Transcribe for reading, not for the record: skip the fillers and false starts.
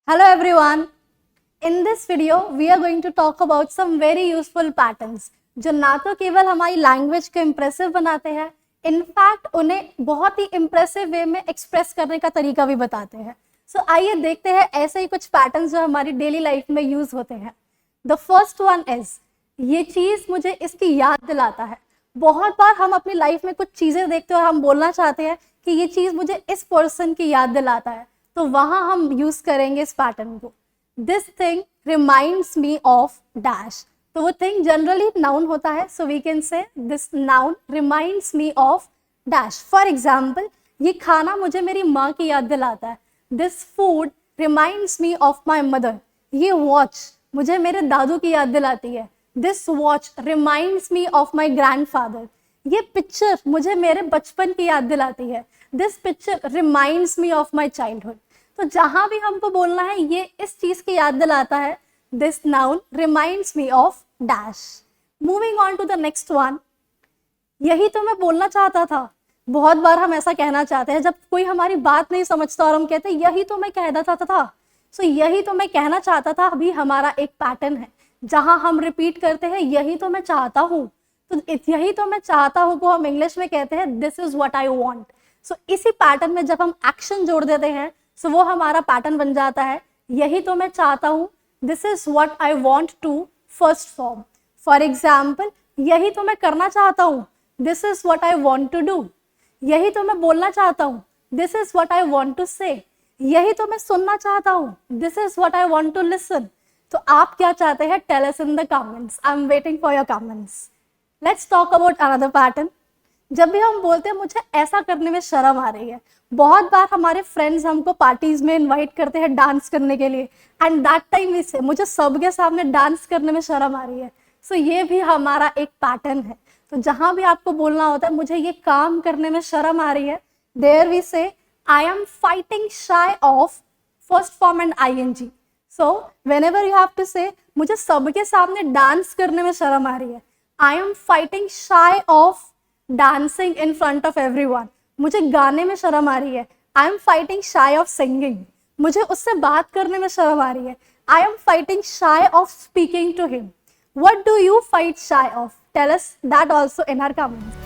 Hello everyone. In this video, we are going to talk about some very useful patterns जो ना तो केवल हमारी लैंग्वेज को इम्प्रेसिव बनाते हैं, इनफैक्ट उन्हें बहुत ही इम्प्रेसिव वे में एक्सप्रेस करने का तरीका भी बताते हैं. सो आइए देखते हैं ऐसे ही कुछ पैटर्न्स जो हमारी डेली लाइफ में यूज होते हैं. द फर्स्ट वन इज, ये चीज मुझे इसकी याद दिलाता है. बहुत बार हम अपनी लाइफ में कुछ चीजें देखते हैं और हम बोलना चाहते हैं कि ये चीज मुझे इस पर्सन की याद दिलाता है, तो वहां हम यूज करेंगे इस पैटर्न को. This thing reminds me of dash. तो वो थिंग जनरली नाउन होता है, so we can say this noun reminds me of dash. For example, ये खाना मुझे मेरी माँ की याद दिलाता है. This food reminds me of my mother. ये वॉच मुझे मेरे दादू की याद दिलाती है. This watch reminds me of my grandfather. ये पिक्चर मुझे मेरे बचपन की याद दिलाती है. This picture reminds me of my childhood. तो जहां भी हमको बोलना है ये इस चीज की याद दिलाता है. This noun reminds me of dash. Moving on to the next one, यही तो मैं बोलना चाहता था. बहुत बार हम ऐसा कहना चाहते हैं जब कोई हमारी बात नहीं समझता और हम कहते हैं यही तो मैं कहना चाहता था. सो यही तो मैं कहना चाहता था अभी हमारा एक पैटर्न है जहां हम रिपीट करते हैं यही तो मैं चाहता हूँ. तो यही तो मैं चाहता हूँ को हम इंग्लिश में कहते हैं this is what I want. So इसी पैटर्न में जब हम एक्शन जोड़ देते हैं सो वो हमारा पैटर्न बन जाता है यही तो मैं चाहता हूँ. This is what I want to first form. For example, यही तो मैं करना चाहता हूँ. This is what I want to do. यही तो मैं बोलना चाहता हूँ. This is what I want to say. यही तो मैं सुनना चाहता हूँ. This is what I want to listen. तो आप क्या चाहते हैं? Tell us in the comments. I am waiting for your comments. Let's talk about another pattern. जब भी हम बोलते हैं मुझे ऐसा करने में शर्म आ रही है, बहुत बार हमारे फ्रेंड्स हमको पार्टीज में इनवाइट करते हैं डांस करने के लिए, एंड दैट टाइम वी से मुझे सबके सामने डांस करने में शर्म आ रही है. सो ये भी हमारा एक पैटर्न है. तो जहां भी आपको बोलना होता है मुझे ये काम करने में शर्म आ रही है, there we say I am fighting shy of first form and ING. So whenever you have to say मुझे सबके सामने डांस करने में शर्म आ रही है, I am fighting shy of dancing in front of everyone. मुझे गाने में शर्म आ रही है, I am fighting shy of singing. मुझे उससे बात करने में शर्म आ रही है, I am fighting shy of speaking to him. What do you fight shy of? Tell us that also in our comments.